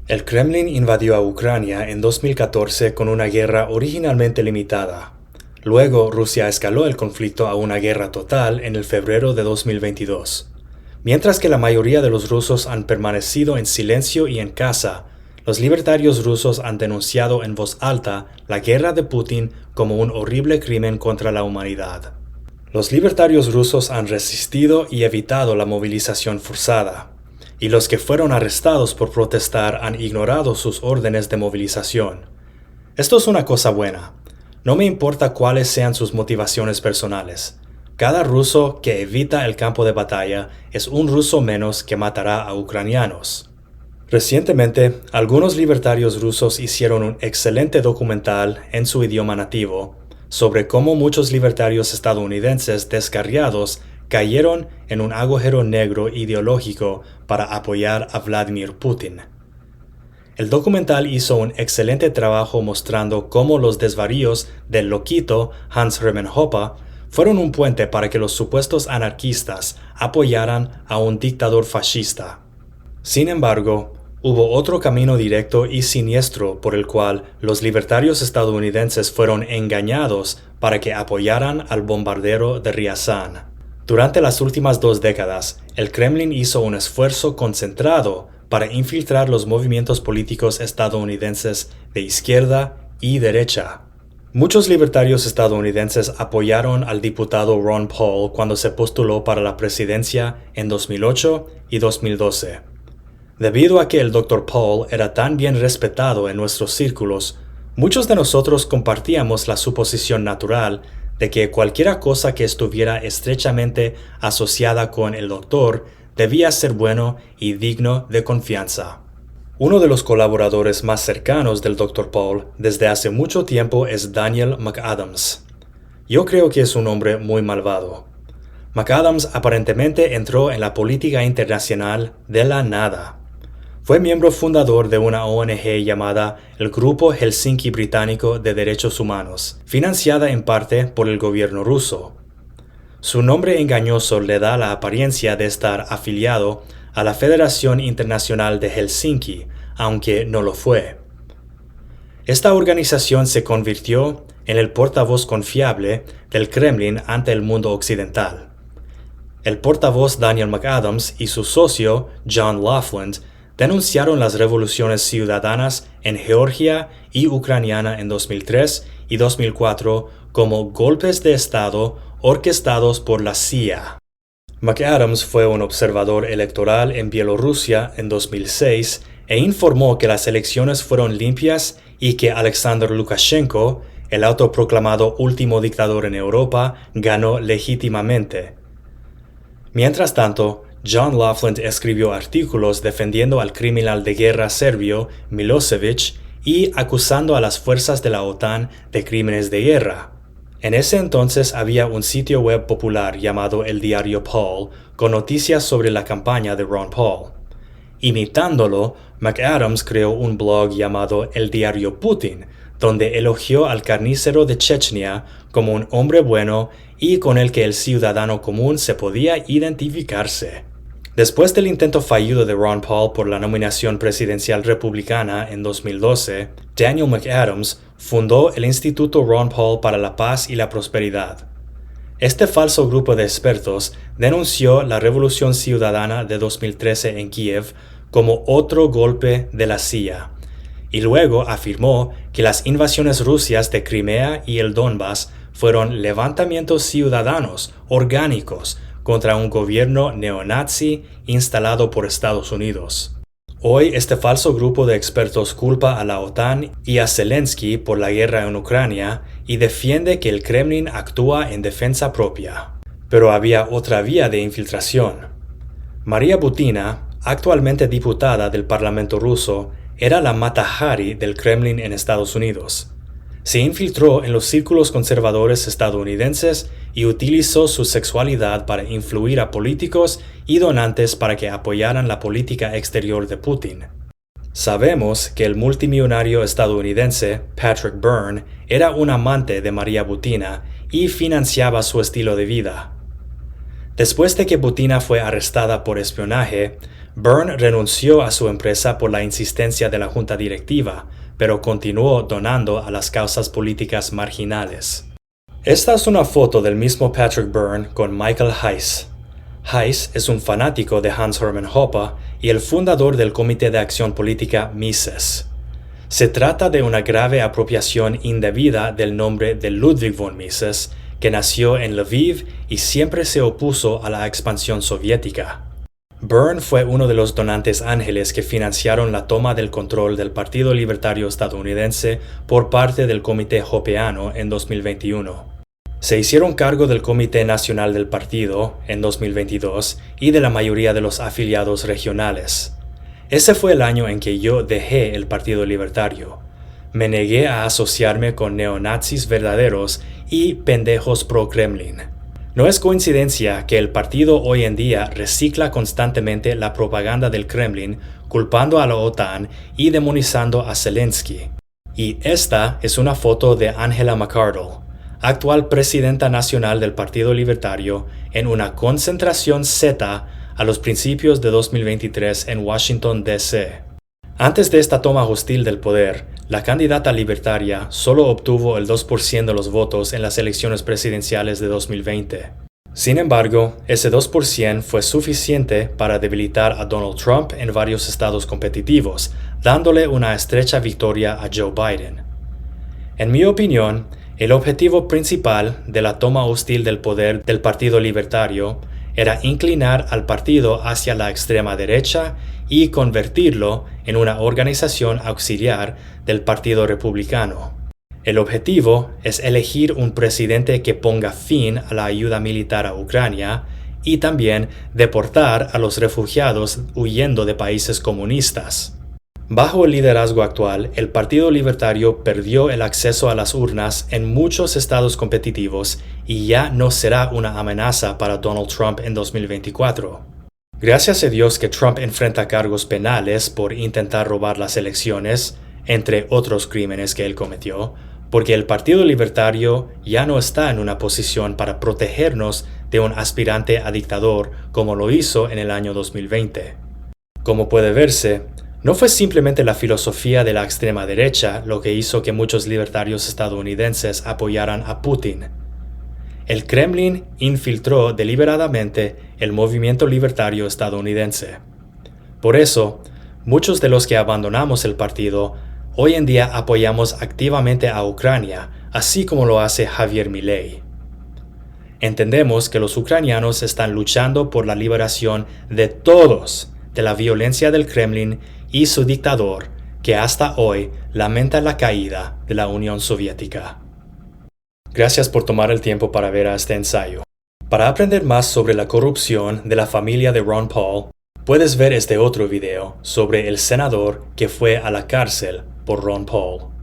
El Kremlin invadió a Ucrania en 2014 con una guerra originalmente limitada. Luego, Rusia escaló el conflicto a una guerra total en el febrero de 2022. Mientras que la mayoría de los rusos han permanecido en silencio y en casa, los libertarios rusos han denunciado en voz alta la guerra de Putin como un horrible crimen contra la humanidad. Los libertarios rusos han resistido y evitado la movilización forzada, y los que fueron arrestados por protestar han ignorado sus órdenes de movilización. Esto es una cosa buena. No me importa cuáles sean sus motivaciones personales. Cada ruso que evita el campo de batalla es un ruso menos que matará a ucranianos. Recientemente, algunos libertarios rusos hicieron un excelente documental en su idioma nativo sobre cómo muchos libertarios estadounidenses descarriados cayeron en un agujero negro ideológico para apoyar a Vladimir Putin. El documental hizo un excelente trabajo mostrando cómo los desvaríos del loquito Hans Hermann Hoppe fueron un puente para que los supuestos anarquistas apoyaran a un dictador fascista. Sin embargo, hubo otro camino directo y siniestro por el cual los libertarios estadounidenses fueron engañados para que apoyaran al bombardero de Ryazan. Durante las últimas 2 décadas, el Kremlin hizo un esfuerzo concentrado para infiltrar los movimientos políticos estadounidenses de izquierda y derecha. Muchos libertarios estadounidenses apoyaron al diputado Ron Paul cuando se postuló para la presidencia en 2008 y 2012. Debido a que el Dr. Paul era tan bien respetado en nuestros círculos, muchos de nosotros compartíamos la suposición natural de que cualquier cosa que estuviera estrechamente asociada con el doctor debía ser bueno y digno de confianza. Uno de los colaboradores más cercanos del Dr. Paul desde hace mucho tiempo es Daniel McAdams. Yo creo que es un hombre muy malvado. McAdams aparentemente entró en la política internacional de la nada. Fue miembro fundador de una ONG llamada el Grupo Helsinki Británico de Derechos Humanos, financiada en parte por el gobierno ruso. Su nombre engañoso le da la apariencia de estar afiliado a la Federación Internacional de Helsinki, aunque no lo fue. Esta organización se convirtió en el portavoz confiable del Kremlin ante el mundo occidental. El portavoz Daniel McAdams y su socio John Laughlin denunciaron las revoluciones ciudadanas en Georgia y Ucrania en 2003 y 2004 como golpes de Estado orquestados por la CIA. McAdams fue un observador electoral en Bielorrusia en 2006 e informó que las elecciones fueron limpias y que Alexander Lukashenko, el autoproclamado último dictador en Europa, ganó legítimamente. Mientras tanto, John Laughlin escribió artículos defendiendo al criminal de guerra serbio Milosevic y acusando a las fuerzas de la OTAN de crímenes de guerra. En ese entonces había un sitio web popular llamado El Diario Paul con noticias sobre la campaña de Ron Paul. Imitándolo, McAdams creó un blog llamado El Diario Putin, donde elogió al carnicero de Chechnya como un hombre bueno y con el que el ciudadano común se podía identificarse. Después del intento fallido de Ron Paul por la nominación presidencial republicana en 2012, Daniel McAdams fundó el Instituto Ron Paul para la Paz y la Prosperidad. Este falso grupo de expertos denunció la Revolución Ciudadana de 2013 en Kiev como otro golpe de la CIA, y luego afirmó que las invasiones rusas de Crimea y el Donbass fueron levantamientos ciudadanos orgánicos contra un gobierno neonazi instalado por Estados Unidos. Hoy este falso grupo de expertos culpa a la OTAN y a Zelensky por la guerra en Ucrania y defiende que el Kremlin actúa en defensa propia. Pero había otra vía de infiltración. María Butina, actualmente diputada del Parlamento ruso, era la Mata Hari del Kremlin en Estados Unidos. Se infiltró en los círculos conservadores estadounidenses y utilizó su sexualidad para influir a políticos y donantes para que apoyaran la política exterior de Putin. Sabemos que el multimillonario estadounidense Patrick Byrne era un amante de María Butina y financiaba su estilo de vida. Después de que Butina fue arrestada por espionaje, Byrne renunció a su empresa por la insistencia de la junta directiva, pero continuó donando a las causas políticas marginales. Esta es una foto del mismo Patrick Byrne con Michael Heiss. Heiss es un fanático de Hans Hermann Hoppe y el fundador del Comité de Acción Política Mises. Se trata de una grave apropiación indebida del nombre de Ludwig von Mises, que nació en Lviv y siempre se opuso a la expansión soviética. Byrne fue uno de los donantes ángeles que financiaron la toma del control del Partido Libertario Estadounidense por parte del Comité Hoppeano en 2021. Se hicieron cargo del Comité Nacional del Partido en 2022 y de la mayoría de los afiliados regionales. Ese fue el año en que yo dejé el Partido Libertario. Me negué a asociarme con neonazis verdaderos y pendejos pro-Kremlin. No es coincidencia que el partido hoy en día recicla constantemente la propaganda del Kremlin, culpando a la OTAN y demonizando a Zelensky. Y esta es una foto de Angela McArdle, actual presidenta nacional del Partido Libertario, en una concentración Z a los principios de 2023 en Washington, D.C. Antes de esta toma hostil del poder, la candidata libertaria solo obtuvo el 2% de los votos en las elecciones presidenciales de 2020. Sin embargo, ese 2% fue suficiente para debilitar a Donald Trump en varios estados competitivos, dándole una estrecha victoria a Joe Biden. En mi opinión, el objetivo principal de la toma hostil del poder del Partido Libertario era inclinar al partido hacia la extrema derecha y convertirlo en una organización auxiliar del Partido Republicano. El objetivo es elegir un presidente que ponga fin a la ayuda militar a Ucrania y también deportar a los refugiados huyendo de países comunistas. Bajo el liderazgo actual, el Partido Libertario perdió el acceso a las urnas en muchos estados competitivos y ya no será una amenaza para Donald Trump en 2024. Gracias a Dios que Trump enfrenta cargos penales por intentar robar las elecciones, entre otros crímenes que él cometió, porque el Partido Libertario ya no está en una posición para protegernos de un aspirante a dictador como lo hizo en el año 2020. Como puede verse, no fue simplemente la filosofía de la extrema derecha lo que hizo que muchos libertarios estadounidenses apoyaran a Putin. El Kremlin infiltró deliberadamente el movimiento libertario estadounidense. Por eso, muchos de los que abandonamos el partido hoy en día apoyamos activamente a Ucrania, así como lo hace Javier Milei. Entendemos que los ucranianos están luchando por la liberación de todos de la violencia del Kremlin y su dictador, que hasta hoy lamenta la caída de la Unión Soviética. Gracias por tomar el tiempo para ver a este ensayo. Para aprender más sobre la corrupción de la familia de Ron Paul, puedes ver este otro video sobre el senador que fue a la cárcel por Ron Paul.